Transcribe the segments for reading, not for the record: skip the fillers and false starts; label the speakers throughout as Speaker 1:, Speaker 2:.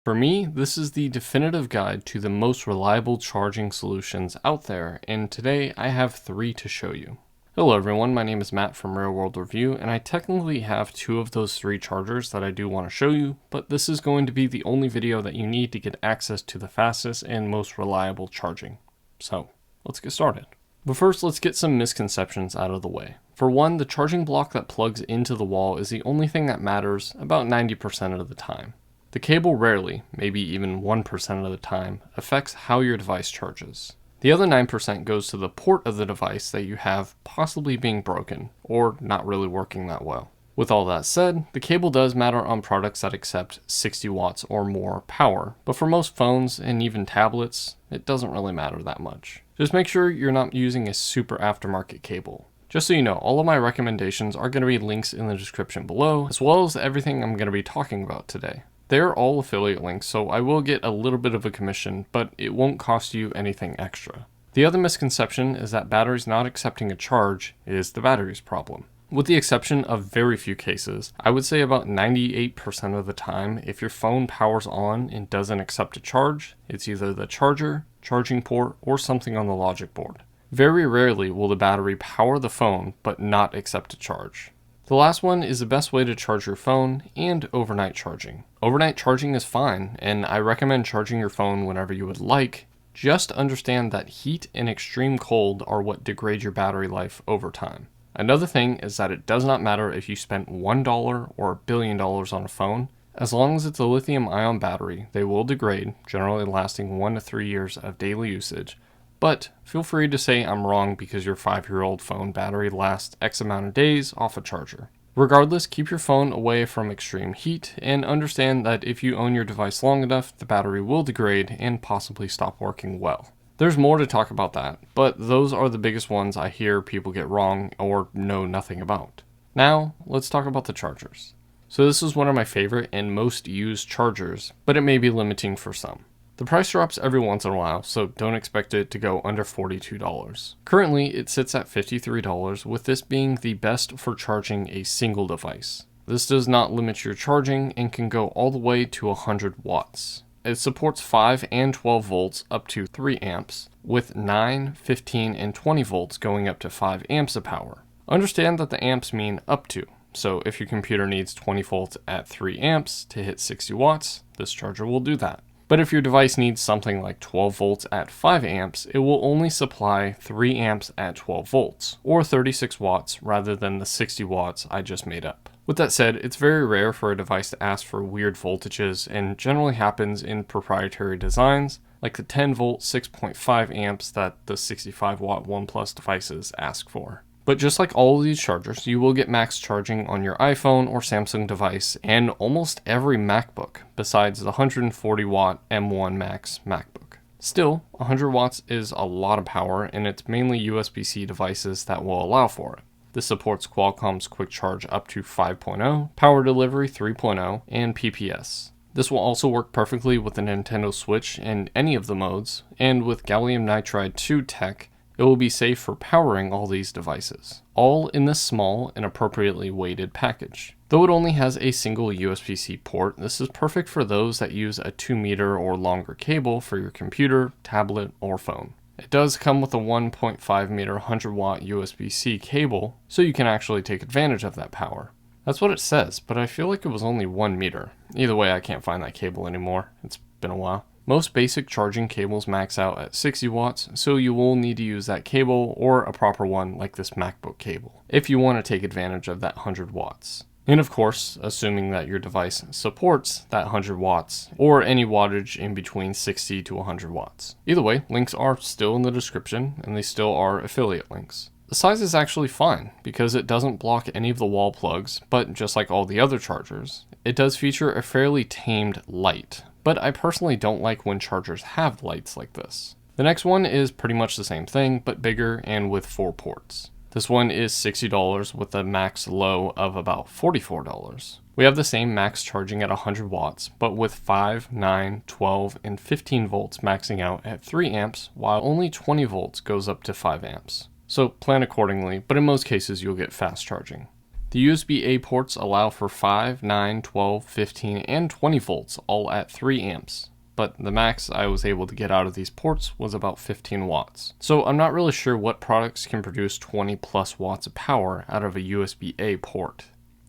Speaker 1: For me, this is the definitive guide to the most reliable charging solutions out there, and today I have 3 to show you. Hello everyone, my name is Matt from Real World Review, and I technically have 2 of those 3 chargers that I do want to show you, but this is going to be the only video that you need to get access to the fastest and most reliable charging. So, let's get started. But first, let's get some misconceptions out of the way. For one, the charging block that plugs into the wall is the only thing that matters about 90% of the time. The cable rarely, maybe even 1% of the time, affects how your device charges. The other 9% goes to the port of the device that you have possibly being broken, or not really working that well. With all that said, the cable does matter on products that accept 60 watts or more power, but for most phones and even tablets, it doesn't really matter that much. Just make sure you're not using a super aftermarket cable. Just so you know, all of my recommendations are going to be links in the description below, as well as everything I'm going to be talking about today. They're all affiliate links, so I will get a little bit of a commission, but it won't cost you anything extra. The other misconception is that batteries not accepting a charge is the battery's problem. With the exception of very few cases, I would say about 98% of the time, if your phone powers on and doesn't accept a charge, it's either the charger, charging port, or something on the logic board. Very rarely will the battery power the phone but not accept a charge. The last one is the best way to charge your phone and overnight charging. Overnight charging is fine, and I recommend charging your phone whenever you would like. Just understand that heat and extreme cold are what degrade your battery life over time. Another thing is that it does not matter if you spent $1 or $1 billion on a phone. As long as it's a lithium-ion battery, they will degrade, generally lasting 1 to 3 years of daily usage. But feel free to say I'm wrong because your 5-year-old phone battery lasts X amount of days off a charger. Regardless, keep your phone away from extreme heat and understand that if you own your device long enough, the battery will degrade and possibly stop working well. There's more to talk about that, but those are the biggest ones I hear people get wrong or know nothing about. Now, let's talk about the chargers. So this is one of my favorite and most used chargers, but it may be limiting for some. The price drops every once in a while, so don't expect it to go under $42. Currently, it sits at $53, with this being the best for charging a single device. This does not limit your charging and can go all the way to 100 watts. It supports 5 and 12 volts up to 3 amps, with 9, 15, and 20 volts going up to 5 amps of power. Understand that the amps mean up to, so if your computer needs 20 volts at 3 amps to hit 60 watts, this charger will do that. But if your device needs something like 12 volts at 5 amps, it will only supply 3 amps at 12 volts, or 36 watts rather than the 60 watts I just made up. With that said, it's very rare for a device to ask for weird voltages and generally happens in proprietary designs, like the 10 volt 6.5 amps that the 65 watt OnePlus devices ask for. But just like all of these chargers, you will get max charging on your iPhone or Samsung device and almost every MacBook, besides the 140 watt M1 Max MacBook. Still, 100 watts is a lot of power, and it's mainly USB-C devices that will allow for it. This supports Qualcomm's Quick Charge up to 5.0, Power Delivery 3.0, and PPS. This will also work perfectly with the Nintendo Switch in any of the modes, and with gallium nitride 2 tech, it will be safe for powering all these devices, all in this small and appropriately weighted package. Though it only has a single USB-C port, this is perfect for those that use a 2 meter or longer cable for your computer, tablet, or phone. It does come with a 1.5 meter 100 watt USB-C cable, so you can actually take advantage of that power. That's what it says, but I feel like it was only 1 meter. Either way, I can't find that cable anymore. It's been a while. Most basic charging cables max out at 60 watts, so you will need to use that cable or a proper one like this MacBook cable, if you want to take advantage of that 100 watts. And of course, assuming that your device supports that 100 watts, or any wattage in between 60 to 100 watts. Either way, links are still in the description, and they still are affiliate links. The size is actually fine, because it doesn't block any of the wall plugs, but just like all the other chargers, it does feature a fairly tamed light. But I personally don't like when chargers have lights like this. The next one is pretty much the same thing, but bigger and with 4 ports. This one is $60 with a max low of about $44. We have the same max charging at 100 watts, but with 5, 9, 12, and 15 volts maxing out at 3 amps, while only 20 volts goes up to 5 amps. So plan accordingly, but in most cases you'll get fast charging. The USB-A ports allow for 5, 9, 12, 15, and 20 volts, all at 3 amps. But the max I was able to get out of these ports was about 15 watts. So I'm not really sure what products can produce 20 plus watts of power out of a USB-A port.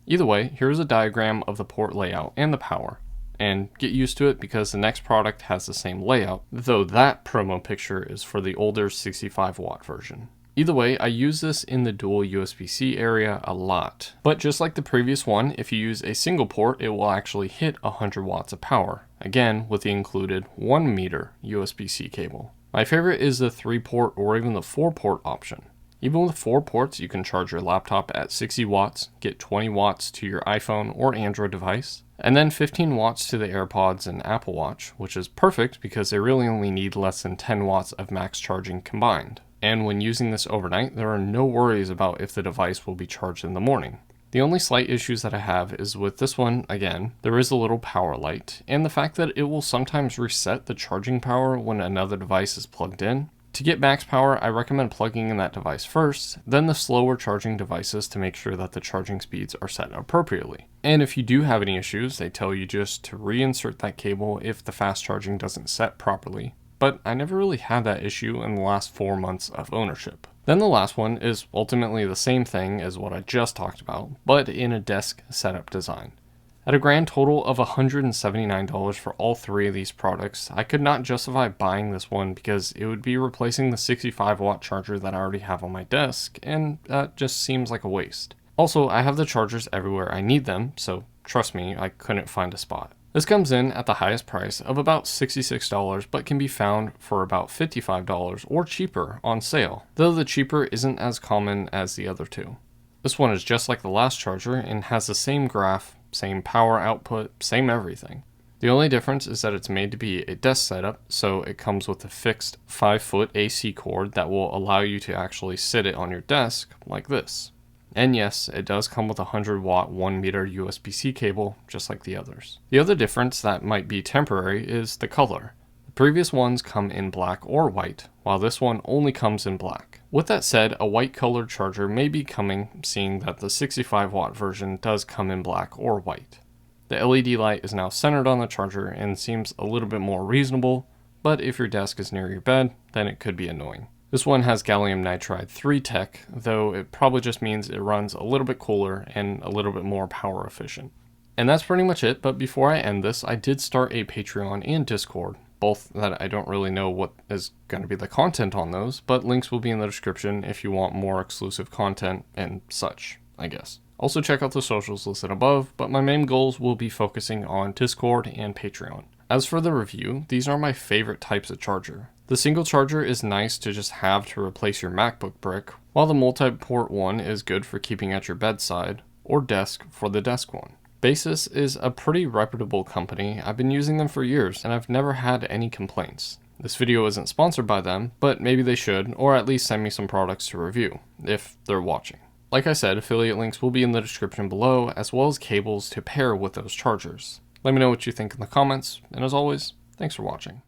Speaker 1: Either way, here's a diagram of the port layout and the power. And get used to it because the next product has the same layout, though that promo picture is for the older 65 watt version. Either way, I use this in the dual USB-C area a lot. But just like the previous one, if you use a single port, it will actually hit 100 watts of power. Again, with the included 1 meter USB-C cable. My favorite is the 3-port or even the 4-port option. Even with 4 ports, you can charge your laptop at 60 watts, get 20 watts to your iPhone or Android device, and then 15 watts to the AirPods and Apple Watch, which is perfect because they really only need less than 10 watts of max charging combined. And when using this overnight, there are no worries about if the device will be charged in the morning. The only slight issues that I have is with this one, again, there is a little power light, and the fact that it will sometimes reset the charging power when another device is plugged in. To get max power, I recommend plugging in that device first, then the slower charging devices to make sure that the charging speeds are set appropriately. And if you do have any issues, they tell you just to reinsert that cable if the fast charging doesn't set properly. But I never really had that issue in the last 4 months of ownership. Then the last one is ultimately the same thing as what I just talked about, but in a desk setup design. At a grand total of $179 for all 3 of these products, I could not justify buying this one because it would be replacing the 65 watt charger that I already have on my desk, and that just seems like a waste. Also, I have the chargers everywhere I need them, so trust me, I couldn't find a spot. This comes in at the highest price of about $66, but can be found for about $55 or cheaper on sale, though the cheaper isn't as common as the other 2. This one is just like the last charger and has the same graph, same power output, same everything. The only difference is that it's made to be a desk setup, so it comes with a fixed 5-foot AC cord that will allow you to actually sit it on your desk like this. And yes, it does come with a 100 watt 1 meter USB-C cable, just like the others. The other difference that might be temporary is the color. The previous ones come in black or white, while this one only comes in black. With that said, a white colored charger may be coming, seeing that the 65 watt version does come in black or white. The LED light is now centered on the charger and seems a little bit more reasonable, but if your desk is near your bed, then it could be annoying. This one has gallium nitride 3 tech, though it probably just means it runs a little bit cooler and a little bit more power efficient. And that's pretty much it, but before I end this, I did start a Patreon and Discord, both that I don't really know what is going to be the content on those, but links will be in the description if you want more exclusive content and such, I guess. Also check out the socials listed above, but my main goals will be focusing on Discord and Patreon. As for the review, these are my favorite types of charger. The single charger is nice to just have to replace your MacBook brick, while the multi-port one is good for keeping at your bedside, or desk for the desk one. Baseus is a pretty reputable company. I've been using them for years, and I've never had any complaints. This video isn't sponsored by them, but maybe they should, or at least send me some products to review, if they're watching. Like I said, affiliate links will be in the description below, as well as cables to pair with those chargers. Let me know what you think in the comments, and as always, thanks for watching.